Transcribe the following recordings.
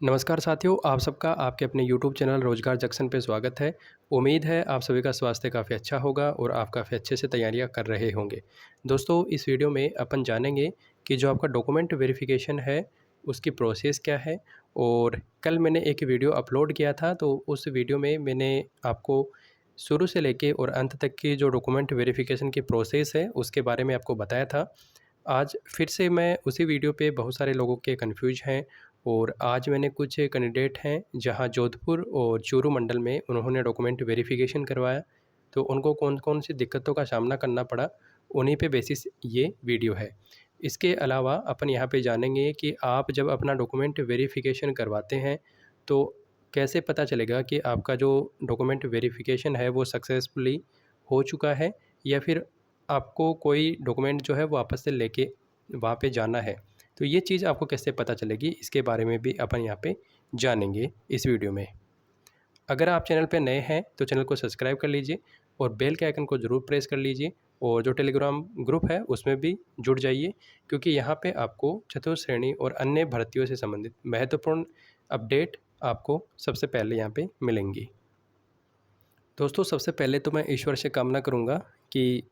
नमस्कार साथियों, आप सबका आपके अपने यूट्यूब चैनल रोजगार जंक्शन पे स्वागत है। उम्मीद है आप सभी का स्वास्थ्य काफ़ी अच्छा होगा और आप काफ़ी अच्छे से तैयारियां कर रहे होंगे। दोस्तों, इस वीडियो में अपन जानेंगे कि जो आपका डॉक्यूमेंट वेरिफिकेशन है उसकी प्रोसेस क्या है। और कल मैंने एक वीडियो अपलोड किया था, तो उस वीडियो में मैंने आपको शुरू से लेके और अंत तक की जो डॉक्यूमेंट वेरिफिकेशन की प्रोसेस है उसके बारे में आपको बताया था। आज फिर से मैं उसी वीडियो पे बहुत सारे लोगों के कन्फ्यूज हैं और आज मैंने कुछ कैंडिडेट हैं जहां जोधपुर और चूरू मंडल में उन्होंने डॉक्यूमेंट वेरिफिकेशन करवाया, तो उनको कौन कौन सी दिक्कतों का सामना करना पड़ा, उन्हीं पे बेसिस ये वीडियो है। इसके अलावा अपन यहाँ पे जानेंगे कि आप जब अपना डॉक्यूमेंट वेरिफिकेशन करवाते हैं तो कैसे पता चलेगा कि आपका जो डॉक्यूमेंट वेरिफिकेशन है वो सक्सेसफुली हो चुका है या फिर आपको कोई डॉक्यूमेंट जो है वो वापस से लेके वहाँ पे जाना है। तो ये चीज़ आपको कैसे पता चलेगी, इसके बारे में भी अपन यहाँ पे जानेंगे इस वीडियो में। अगर आप चैनल पे नए हैं तो चैनल को सब्सक्राइब कर लीजिए और बेल के आइकन को ज़रूर प्रेस कर लीजिए और जो टेलीग्राम ग्रुप है उसमें भी जुड़ जाइए, क्योंकि यहाँ पे आपको चतुर्थ श्रेणी और अन्य भर्तियों से संबंधित महत्वपूर्ण अपडेट आपको सबसे पहले यहाँ पे मिलेंगी। दोस्तों, सबसे पहले तो मैं ईश्वर से कामना करूँगा कि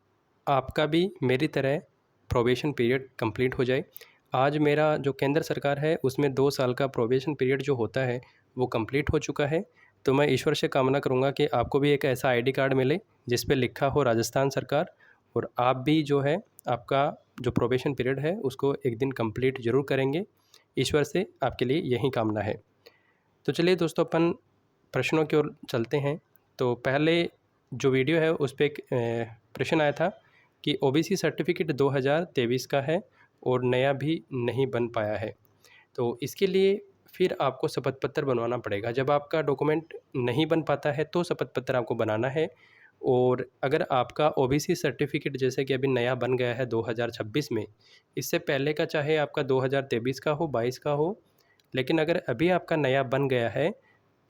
आपका भी मेरी तरह प्रोबेशन पीरियड कंप्लीट हो जाए। आज मेरा जो केंद्र सरकार है उसमें 2 साल का प्रोबेशन पीरियड जो होता है वो कंप्लीट हो चुका है। तो मैं ईश्वर से कामना करूँगा कि आपको भी एक ऐसा आईडी कार्ड मिले जिस पे लिखा हो राजस्थान सरकार, और आप भी जो है आपका जो प्रोबेशन पीरियड है उसको एक दिन कंप्लीट ज़रूर करेंगे। ईश्वर से आपके लिए यही कामना है। तो चलिए दोस्तों, अपन प्रश्नों की ओर चलते हैं। तो पहले जो वीडियो है उस पे एक प्रश्न आया था कि ओबीसी सर्टिफिकेट 2023 का है और नया भी नहीं बन पाया है। तो इसके लिए फिर आपको शपथ पत्र बनवाना पड़ेगा। जब आपका डॉक्यूमेंट नहीं बन पाता है तो शपथ पत्र आपको बनाना है। और अगर आपका ओबीसी सर्टिफिकेट जैसे कि अभी नया बन गया है 2026 में, इससे पहले का चाहे आपका 2023 का हो, 22 का हो, लेकिन अगर अभी आपका नया बन गया है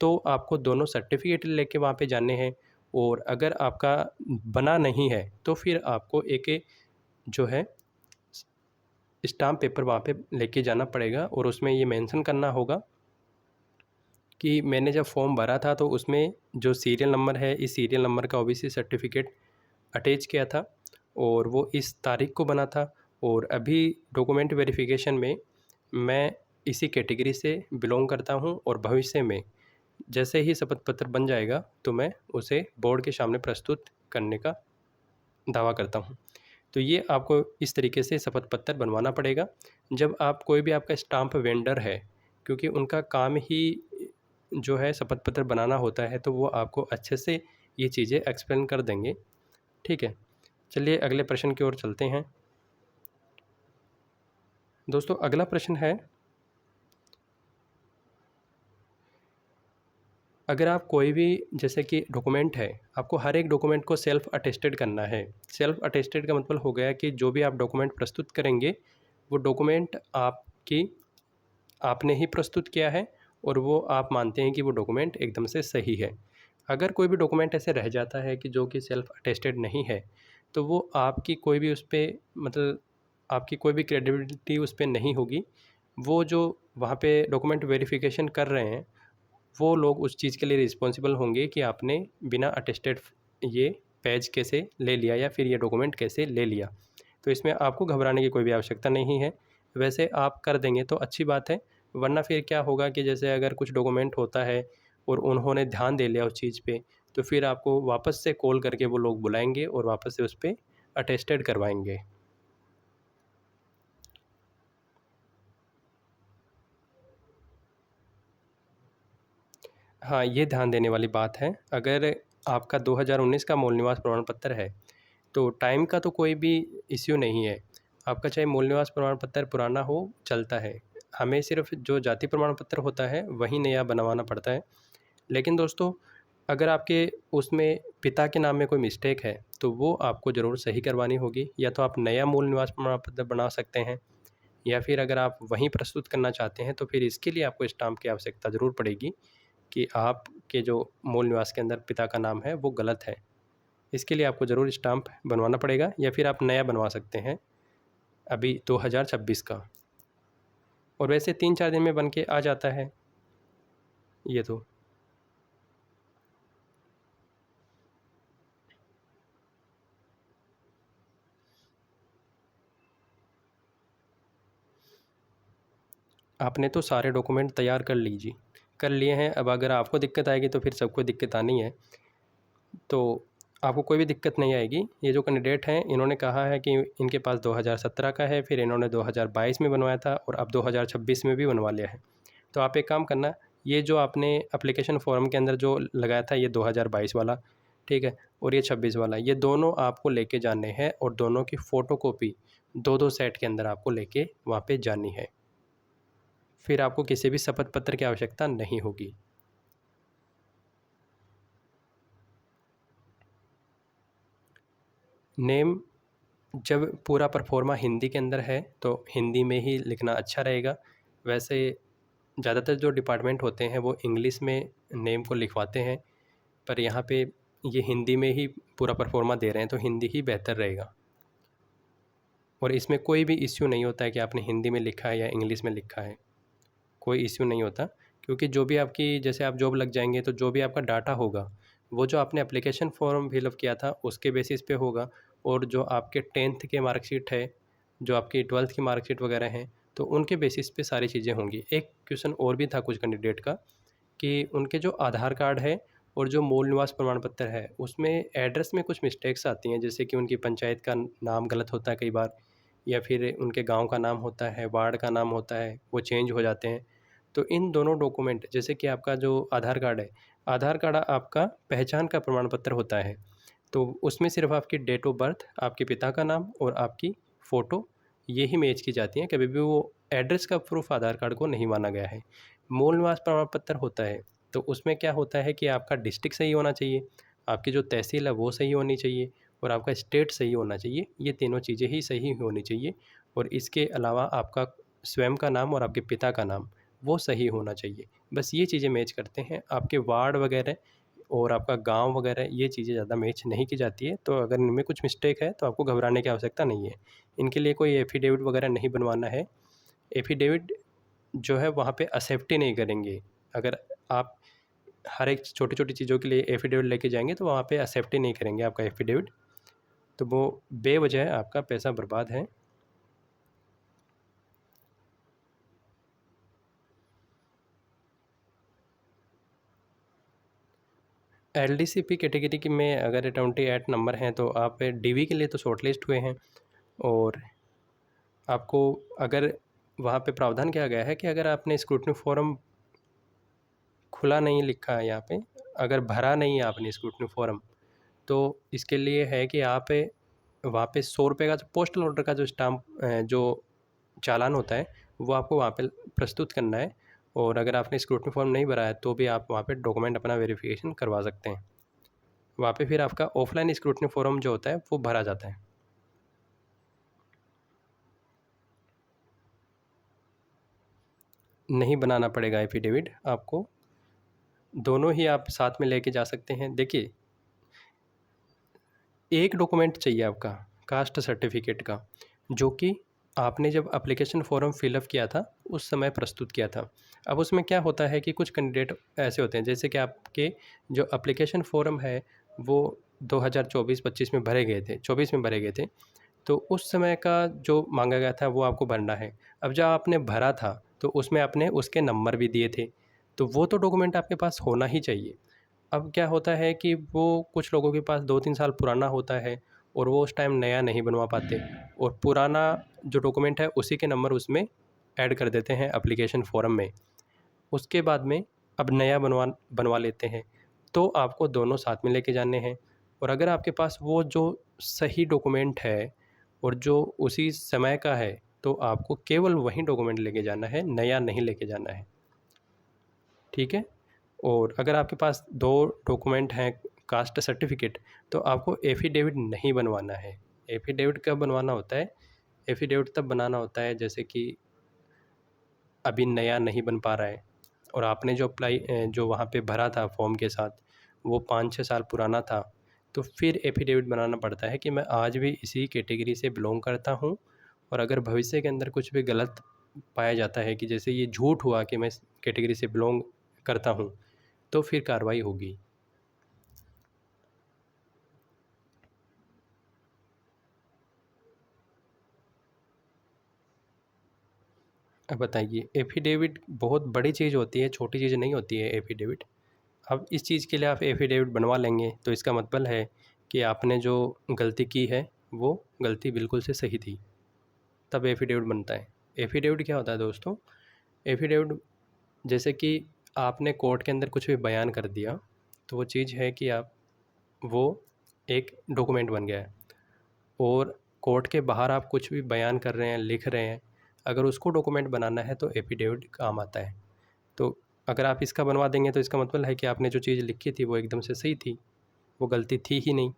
तो आपको दोनों सर्टिफिकेट लेके वहाँ पे जाने हैं। और अगर आपका बना नहीं है तो फिर आपको एक जो है स्टाम्प पेपर वहाँ पे लेके जाना पड़ेगा और उसमें ये मेंशन करना होगा कि मैंने जब फॉर्म भरा था तो उसमें जो सीरियल नंबर है, इस सीरियल नंबर का ओबीसी सर्टिफिकेट अटैच किया था और वो इस तारीख को बना था। और अभी डॉक्यूमेंट वेरिफिकेशन में मैं इसी कैटेगरी से बिलोंग करता हूँ और भविष्य में जैसे ही शपथ पत्र बन जाएगा तो मैं उसे बोर्ड के सामने प्रस्तुत करने का दावा करता हूँ। तो ये आपको इस तरीके से शपथ पत्र बनवाना पड़ेगा। जब आप कोई भी आपका स्टाम्प वेंडर है, क्योंकि उनका काम ही जो है शपथ पत्र बनाना होता है, तो वो आपको अच्छे से ये चीज़ें एक्सप्लेन कर देंगे। ठीक है, चलिए अगले प्रश्न की ओर चलते हैं। दोस्तों, अगला प्रश्न है, अगर आप कोई भी जैसे कि डॉक्यूमेंट है, आपको हर एक डॉक्यूमेंट को सेल्फ अटेस्टेड करना है। सेल्फ अटेस्टेड का मतलब हो गया कि जो भी आप डॉक्यूमेंट प्रस्तुत करेंगे वो डॉक्यूमेंट आपने ही प्रस्तुत किया है और वो आप मानते हैं कि वो डॉक्यूमेंट एकदम से सही है। अगर कोई भी डॉक्यूमेंट ऐसे रह जाता है कि जो कि सेल्फ अटेस्टेड नहीं है, तो वो आपकी कोई भी उस पर मतलब आपकी कोई भी क्रेडिबिलिटी उस पर नहीं होगी। वो जो वहाँ पे डॉक्यूमेंट वेरिफिकेशन कर रहे हैं वो लोग उस चीज़ के लिए रिस्पॉन्सिबल होंगे कि आपने बिना अटेस्टेड ये पेज कैसे ले लिया या फिर ये डॉक्यूमेंट कैसे ले लिया। तो इसमें आपको घबराने की कोई भी आवश्यकता नहीं है। वैसे आप कर देंगे तो अच्छी बात है, वरना फिर क्या होगा कि जैसे अगर कुछ डॉक्यूमेंट होता है और उन्होंने ध्यान दे लिया उस चीज़ पे, तो फिर आपको वापस से कॉल करके वो लोग बुलाएंगे और वापस से उस पर अटेस्टेड करवाएंगे। हाँ, ये ध्यान देने वाली बात है। अगर आपका 2019 का मूल निवास प्रमाण पत्र है तो टाइम का तो कोई भी इश्यू नहीं है। आपका चाहे मूल निवास प्रमाण पत्र पुराना हो, चलता है। हमें सिर्फ जो जाति प्रमाण पत्र होता है वही नया बनवाना पड़ता है। लेकिन दोस्तों, अगर आपके उसमें पिता के नाम में कोई मिस्टेक है तो वो आपको ज़रूर सही करवानी होगी। या तो आप नया मूल निवास प्रमाण पत्र बना सकते हैं, या फिर अगर आप वहीं प्रस्तुत करना चाहते हैं तो फिर इसके लिए आपको स्टाम्प की आवश्यकता ज़रूर पड़ेगी कि आपके जो मूल निवास के अंदर पिता का नाम है वो गलत है। इसके लिए आपको ज़रूर स्टाम्प बनवाना पड़ेगा, या फिर आप नया बनवा सकते हैं अभी 2026 का। और वैसे 3-4 दिन में बन के आ जाता है। ये तो आपने तो सारे डॉक्यूमेंट तैयार कर लिए हैं। अब अगर आपको दिक्कत आएगी तो फिर सबको दिक्कत आनी है। तो आपको कोई भी दिक्कत नहीं आएगी। ये जो कैंडिडेट हैं इन्होंने कहा है कि इनके पास 2017 का है, फिर इन्होंने 2022 में बनवाया था और अब 2026 में भी बनवा लिया है। तो आप एक काम करना, ये जो आपने एप्लीकेशन फॉर्म के अंदर जो लगाया था ये 2022 वाला, ठीक है, और ये 26 वाला, ये दोनों आपको लेके जाने हैं और दोनों की फ़ोटोकॉपी दो दो सेट के अंदर आपको लेके वहाँ पे जानी है। फिर आपको किसी भी शपथ पत्र की आवश्यकता नहीं होगी। नेम जब पूरा परफॉर्मा हिंदी के अंदर है तो हिंदी में ही लिखना अच्छा रहेगा। वैसे ज़्यादातर जो डिपार्टमेंट होते हैं वो इंग्लिश में नेम को लिखवाते हैं, पर यहाँ पे ये हिंदी में ही पूरा परफॉर्मा दे रहे हैं तो हिंदी ही बेहतर रहेगा। और इसमें कोई भी इश्यू नहीं होता है कि आपने हिंदी में लिखा है या इंग्लिश में लिखा है, कोई इश्यू नहीं होता। क्योंकि जो भी आपकी, जैसे आप जॉब लग जाएंगे तो जो भी आपका डाटा होगा वो जो आपने एप्लीकेशन फॉर्म फिलअप किया था उसके बेसिस पे होगा, और जो आपके 10th के मार्कशीट है, जो आपकी 12th की मार्कशीट वगैरह हैं, तो उनके बेसिस पे सारी चीज़ें होंगी। एक क्वेश्चन और भी था कुछ कैंडिडेट का कि उनके जो आधार कार्ड है और जो मूल निवास प्रमाण पत्र है उसमें एड्रेस में कुछ मिस्टेक्स आती हैं, जैसे कि उनकी पंचायत का नाम गलत होता है कई बार, या फिर उनके गांव का नाम होता है, वार्ड का नाम होता है, वो चेंज हो जाते हैं। तो इन दोनों डॉक्यूमेंट, जैसे कि आपका जो आधार कार्ड है, आधार कार्ड आपका पहचान का प्रमाण पत्र होता है, तो उसमें सिर्फ आपकी डेट ऑफ बर्थ, आपके पिता का नाम और आपकी फ़ोटो ये ही मैच की जाती हैं। कभी भी वो एड्रेस का प्रूफ आधार कार्ड को नहीं माना गया है। मूल निवास प्रमाण पत्र होता है तो उसमें क्या होता है कि आपका डिस्ट्रिक्ट सही होना चाहिए, आपकी जो तहसील है वो सही होनी चाहिए, और आपका स्टेट सही होना चाहिए। ये तीनों चीज़ें ही सही होनी चाहिए। और इसके अलावा आपका स्वयं का नाम और आपके पिता का नाम वो सही होना चाहिए। बस ये चीज़ें मैच करते हैं। आपके वार्ड वगैरह और आपका गांव वगैरह ये चीज़ें ज़्यादा मैच नहीं की जाती है। तो अगर इनमें कुछ मिस्टेक है तो आपको घबराने की आवश्यकता नहीं है। इनके लिए कोई एफ़िडेविट वगैरह नहीं बनवाना है। एफ़िडेविट जो है वहाँ पे एक्सेप्ट ही नहीं करेंगे। अगर आप हर एक छोटी-छोटी चीज़ों के लिए एफ़िडेविट लेके जाएँगे तो वहाँ पे एक्सेप्ट ही नहीं करेंगे आपका एफ़िडेविट। तो वो बेवजह आपका पैसा बर्बाद है। एलडीसीपी कैटेगरी की में अगर 28 नंबर हैं तो आप डीवी के लिए तो शॉर्टलिस्ट हुए हैं। और आपको अगर वहाँ पे प्रावधान किया गया है कि अगर आपने स्क्रूटनी फॉर्म खुला नहीं लिखा है यहाँ पे, अगर भरा नहीं है आपने स्क्रूटनी फॉर्म, तो इसके लिए है कि आप वहाँ पे 100 रुपये का जो पोस्टल ऑर्डर का जो स्टाम्प जो चालान होता है वो आपको वहाँ पे प्रस्तुत करना है। और अगर आपने स्क्रूटनी फॉर्म नहीं भरा है तो भी आप वहाँ पे डॉक्यूमेंट अपना वेरिफिकेशन करवा सकते हैं। वहाँ पे फिर आपका ऑफलाइन स्क्रूटनी फॉर्म जो होता है वो भरा जाता है। नहीं बनाना पड़ेगा एफिडेविट आपको, दोनों ही आप साथ में लेके जा सकते हैं। देखिए, एक डॉक्यूमेंट चाहिए आपका कास्ट सर्टिफिकेट का, जो कि आपने जब एप्लीकेशन फॉर्म फिलअप किया था उस समय प्रस्तुत किया था। अब उसमें क्या होता है कि कुछ कैंडिडेट ऐसे होते हैं, जैसे कि आपके जो एप्लीकेशन फॉर्म है वो 2024-25 में भरे गए थे, 24 में भरे गए थे, तो उस समय का जो मांगा गया था वो आपको भरना है। अब जब आपने भरा था तो उसमें आपने उसके नंबर भी दिए थे, तो वो तो डॉक्यूमेंट आपके पास होना ही चाहिए। अब क्या होता है कि वो कुछ लोगों के पास 2-3 साल पुराना होता है और वो उस टाइम नया नहीं बनवा पाते, और पुराना जो डॉक्यूमेंट है उसी के नंबर उसमें ऐड कर देते हैं एप्लीकेशन फॉर्म में। उसके बाद में अब नया बनवा बनवा लेते हैं। तो आपको दोनों साथ में लेके जाने हैं। और अगर आपके पास वो जो सही डॉक्यूमेंट है और जो उसी समय का है, तो आपको केवल वही डॉक्यूमेंट लेके जाना है, नया नहीं लेके जाना है। ठीक है? और अगर आपके पास 2 डॉक्यूमेंट हैं कास्ट सर्टिफिकेट, तो आपको एफ़िडेविट नहीं बनवाना है। एफ़िडेविट कब बनवाना होता है? एफ़िडेविट तब बनाना होता है जैसे कि अभी नया नहीं बन पा रहा है और आपने जो जो वहाँ पे भरा था फॉर्म के साथ, वो 5-6 साल पुराना था, तो फिर एफ़िडेविट बनाना पड़ता है कि मैं आज भी इसी कैटेगरी से बिलॉन्ग करता हूँ। और अगर भविष्य के अंदर कुछ भी गलत पाया जाता है कि जैसे ये झूठ हुआ कि मैं इस कैटेगरी से बिलॉन्ग करता हूँ तो फिर कार्रवाई होगी। अब बताइए, एफ़िडेविट बहुत बड़ी चीज़ होती है, छोटी चीज़ नहीं होती है एफ़िडेविट। अब इस चीज़ के लिए आप एफ़िडेविट बनवा लेंगे तो इसका मतलब है कि आपने जो गलती की है वो गलती बिल्कुल से सही थी, तब एफ़िडेविट बनता है। एफ़िडेविट क्या होता है दोस्तों? एफ़िडेविट जैसे कि आपने कोर्ट के अंदर कुछ भी बयान कर दिया, तो वो चीज़ है कि आप वो एक डॉक्यूमेंट बन गया है। और कोर्ट के बाहर आप कुछ भी बयान कर रहे हैं, लिख रहे हैं, अगर उसको डॉक्यूमेंट बनाना है तो एफ़िडेविट काम आता है। तो अगर आप इसका बनवा देंगे तो इसका मतलब है कि आपने जो चीज़ लिखी थी वो एकदम से सही थी, वो गलती थी ही नहीं।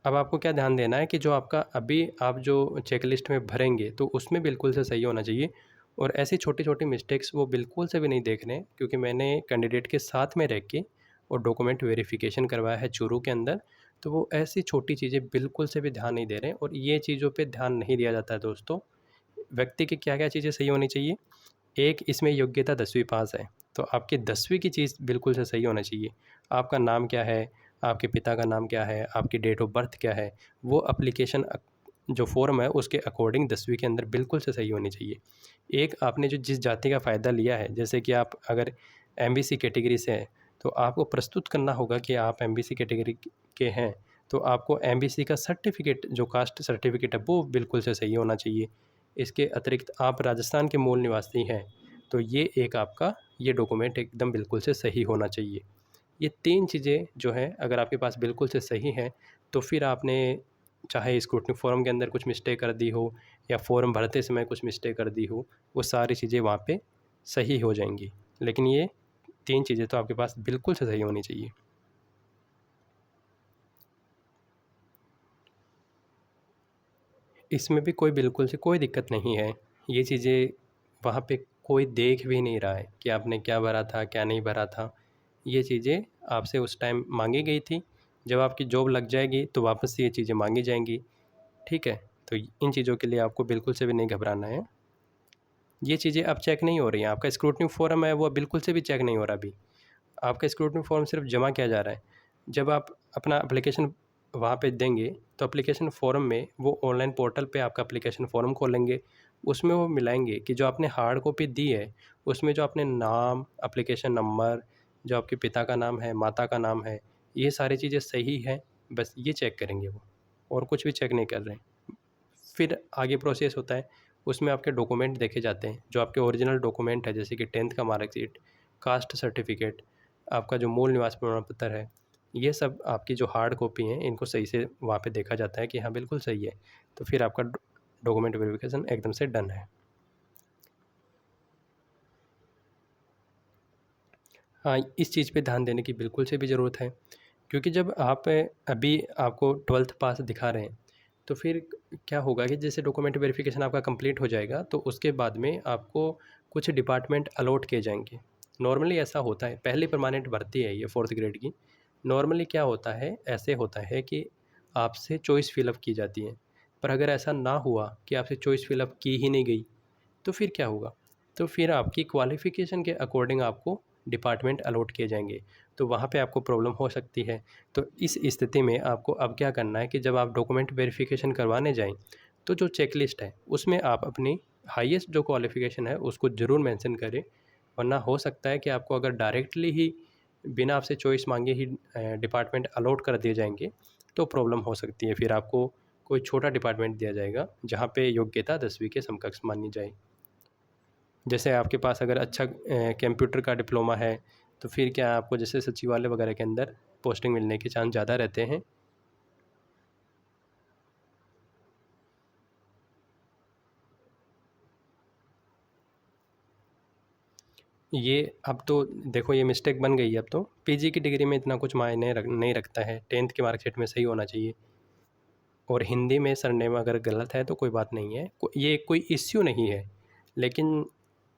अब आपको क्या ध्यान देना है कि जो आपका अभी आप जो चेकलिस्ट में भरेंगे तो उसमें बिल्कुल से सही होना चाहिए, और ऐसी छोटी-छोटी मिस्टेक्स वो बिल्कुल से भी नहीं देखने हैं, क्योंकि मैंने कैंडिडेट के साथ में रह के और डॉक्यूमेंट वेरिफ़िकेशन करवाया है चूरू के अंदर, तो वो ऐसी छोटी चीज़ें बिल्कुल से भी ध्यान नहीं दे रहे हैं, और ये चीज़ों पे ध्यान नहीं दिया जाता है दोस्तों। व्यक्ति की क्या-क्या चीज़ें सही होनी चाहिए? एक इसमें योग्यता 10वीं पास है, तो आपकी 10वीं की चीज़ बिल्कुल से सही होना चाहिए। आपका नाम क्या है, आपके पिता का नाम क्या है, आपकी डेट ऑफ बर्थ क्या है, वो एप्लीकेशन जो फ़ॉर्म है उसके अकॉर्डिंग 10वीं के अंदर बिल्कुल से सही होनी चाहिए। एक आपने जो जिस जाति का फ़ायदा लिया है, जैसे कि आप अगर एमबीसी कैटेगरी से हैं, तो आपको प्रस्तुत करना होगा कि आप एमबीसी कैटेगरी के हैं, तो आपको एमबीसी का सर्टिफ़िकेट जो कास्ट सर्टिफ़िकेट है वो बिल्कुल से सही होना चाहिए। इसके अतिरिक्त आप राजस्थान के मूल निवासी हैं, तो ये एक आपका ये डॉक्यूमेंट एकदम बिल्कुल से सही होना चाहिए। ये 3 चीज़ें जो हैं अगर आपके पास बिल्कुल से सही हैं, तो फिर आपने चाहे स्क्रूटनी फ़ॉर्म के अंदर कुछ मिस्टेक कर दी हो या फ़ॉर्म भरते समय कुछ मिस्टेक कर दी हो, वो सारी चीज़ें वहाँ पे सही हो जाएँगी। लेकिन ये 3 चीज़ें तो आपके पास बिल्कुल से सही होनी चाहिए। इसमें भी कोई बिल्कुल से कोई दिक्कत नहीं है। ये चीज़ें वहाँ पे कोई देख भी नहीं रहा है कि आपने क्या भरा था, क्या नहीं भरा था। ये चीज़ें आपसे उस टाइम माँगी गई थी, जब आपकी जॉब लग जाएगी तो वापस से ये चीज़ें माँगी जाएँगी, ठीक है? तो इन चीज़ों के लिए आपको बिल्कुल से भी नहीं घबराना है। ये चीज़ें अब चेक नहीं हो रही हैं, आपका स्क्रूटनी फ़ॉर्म है वो बिल्कुल से भी चेक नहीं हो रहा अभी। आपका स्क्रूटनी फॉर्म सिर्फ जमा किया जा रहा है। जब आप अपना एप्लीकेशन वहाँ पे देंगे, तो एप्लीकेशन फ़ॉर्म में वो ऑनलाइन पोर्टल पे आपका एप्लीकेशन फ़ॉर्म खोलेंगे, उसमें वो मिलाएँगे कि जो आपने हार्ड कॉपी दी है, उसमें जो आपने नाम, एप्लीकेशन नंबर, जो आपके पिता का नाम है, माता का नाम है, ये सारी चीज़ें सही हैं, बस ये चेक करेंगे वो, और कुछ भी चेक नहीं कर रहे हैं। फिर आगे प्रोसेस होता है, उसमें आपके डॉक्यूमेंट देखे जाते हैं, जो आपके ओरिजिनल डॉक्यूमेंट है, जैसे कि 10th का मार्कशीट, कास्ट सर्टिफिकेट, आपका जो मूल निवास प्रमाण पत्र है, ये सब आपकी जो हार्ड कॉपी हैं, इनको सही से वहाँ पे देखा जाता है कि हाँ, बिल्कुल सही है। तो फिर आपका डॉक्यूमेंट वेरिफिकेशन एकदम से डन है। हाँ, इस चीज़ पे ध्यान देने की बिल्कुल से भी ज़रूरत है, क्योंकि जब आप अभी आपको 12th पास दिखा रहे हैं, तो फिर क्या होगा कि जैसे डॉक्यूमेंट वेरिफिकेशन आपका कंप्लीट हो जाएगा, तो उसके बाद में आपको कुछ डिपार्टमेंट अलॉट किए जाएँगे। नॉर्मली ऐसा होता है, पहली परमानेंट भर्ती है ये 4th ग्रेड की। नॉर्मली क्या होता है, ऐसे होता है कि आपसे चॉइस फ़िल अप की जाती है, पर अगर ऐसा ना हुआ कि आपसे चॉइस फ़िल अप की ही नहीं गई, तो फिर क्या होगा? तो फिर आपकी क्वालिफ़िकेशन के अकॉर्डिंग आपको डिपार्टमेंट अलॉट किए जाएँगे, तो वहाँ पे आपको प्रॉब्लम हो सकती है। तो इस स्थिति में आपको अब क्या करना है कि जब आप डॉक्यूमेंट वेरिफ़िकेशन करवाने जाएँ, तो जो चेकलिस्ट है, उसमें आप अपनी हाईएस्ट जो क्वालिफ़िकेशन है, उसको ज़रूर मेंशन करें, वरना हो सकता है कि आपको अगर डायरेक्टली ही बिना आपसे चॉइस माँगे ही डिपार्टमेंट अलॉट कर दिए जाएँगे, तो प्रॉब्लम हो सकती है। फिर आपको कोई छोटा डिपार्टमेंट दिया जाएगा, जहाँ पे योग्यता 10वीं के समकक्ष मानी जाए। जैसे आपके पास अगर अच्छा कंप्यूटर का डिप्लोमा है, तो फिर क्या आपको जैसे सचिवालय वगैरह के अंदर पोस्टिंग मिलने के चांस ज़्यादा रहते हैं। ये अब तो देखो ये मिस्टेक बन गई है, अब तो पीजी की डिग्री में इतना कुछ मायने नहीं रखता है, 10th के मार्कशीट में सही होना चाहिए। और हिंदी में सरनेम अगर गलत है तो कोई बात नहीं है, ये कोई इश्यू नहीं है। लेकिन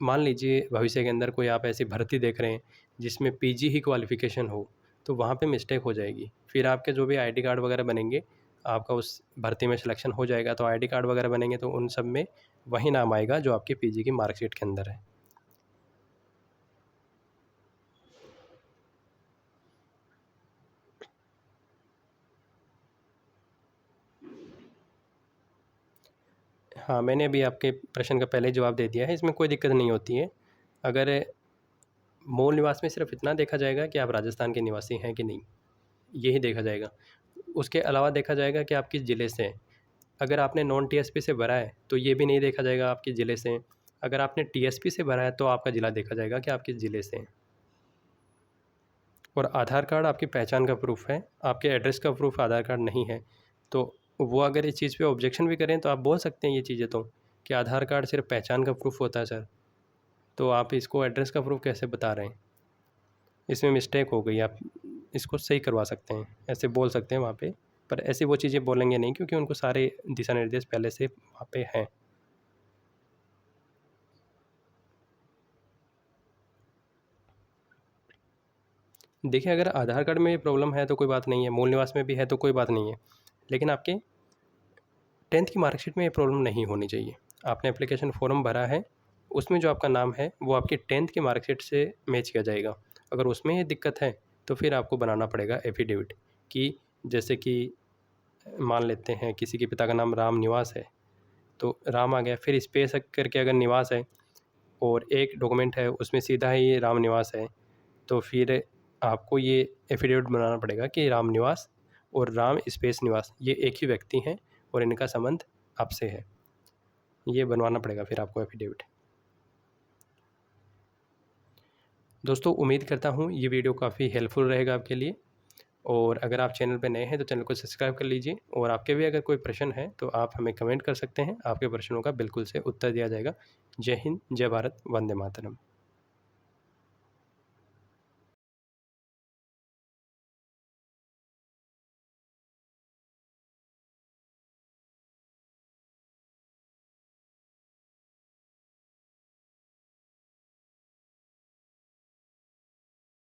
मान लीजिए भविष्य के अंदर कोई आप ऐसी भर्ती देख रहे हैं जिसमें पीजी ही क्वालिफ़िकेशन हो, तो वहाँ पे मिस्टेक हो जाएगी। फिर आपके जो भी आईडी कार्ड वगैरह बनेंगे, आपका उस भर्ती में सिलेक्शन हो जाएगा, तो आईडी कार्ड वगैरह बनेंगे तो उन सब में वही नाम आएगा जो आपके पीजी की मार्कशीट के अंदर है। हाँ, मैंने अभी आपके प्रश्न का पहले ही जवाब दे दिया है, इसमें कोई दिक्कत नहीं होती है। अगर मूल निवास में सिर्फ़ इतना देखा जाएगा कि आप राजस्थान के निवासी हैं कि नहीं, यही देखा जाएगा। उसके अलावा देखा जाएगा कि आप किस ज़िले से हैं। अगर आपने नॉन टीएसपी से भरा है, तो ये भी नहीं देखा जाएगा आप किस ज़िले से हैं। अगर आपने टीएसपी से भरा है, तो आपका ज़िला देखा जाएगा कि आप किस ज़िले से हैं। और आधार कार्ड आपकी पहचान का प्रूफ़ है, आपके एड्रेस का प्रूफ़ आधार कार्ड नहीं है। तो वो अगर इस चीज़ पे ऑब्जेक्शन भी करें, तो आप बोल सकते हैं ये चीज़ें तो, कि आधार कार्ड सिर्फ़ पहचान का प्रूफ़ होता है सर, तो आप इसको एड्रेस का प्रूफ़ कैसे बता रहे हैं? इसमें मिस्टेक हो गई, आप इसको सही करवा सकते हैं, ऐसे बोल सकते हैं वहाँ पे। पर ऐसी वो चीज़ें बोलेंगे नहीं, क्योंकि उनको सारे दिशा निर्देश पहले से वहाँ पे हैं। देखिए, अगर आधार कार्ड में प्रॉब्लम है तो कोई बात नहीं है, मूल निवास में भी है तो कोई बात नहीं है, लेकिन आपके 10th की मार्कशीट में ये प्रॉब्लम नहीं होनी चाहिए। आपने एप्लीकेशन फ़ॉर्म भरा है, उसमें जो आपका नाम है वो आपकी 10th की मार्कशीट से मैच किया जाएगा। अगर उसमें ये दिक्कत है, तो फिर आपको बनाना पड़ेगा एफ़िडेविट, कि जैसे कि मान लेते हैं किसी के पिता का नाम राम निवास है, तो राम आ गया, फिर स्पेस करके अगर निवास है और एक डॉक्यूमेंट है उसमें सीधा ही राम निवास है, तो फिर आपको ये एफ़िडेविट बनाना पड़ेगा कि राम निवास और राम स्पेस निवास ये एक ही व्यक्ति हैं और इनका संबंध आपसे है। ये बनवाना पड़ेगा फिर आपको एफ़िडेविट। दोस्तों, उम्मीद करता हूँ ये वीडियो काफ़ी हेल्पफुल रहेगा आपके लिए, और अगर आप चैनल पे नए हैं तो चैनल को सब्सक्राइब कर लीजिए, और आपके भी अगर कोई प्रश्न है तो आप हमें कमेंट कर सकते हैं, आपके प्रश्नों का बिल्कुल से उत्तर दिया जाएगा। जय हिंद, जय भारत, वंदे मातरम।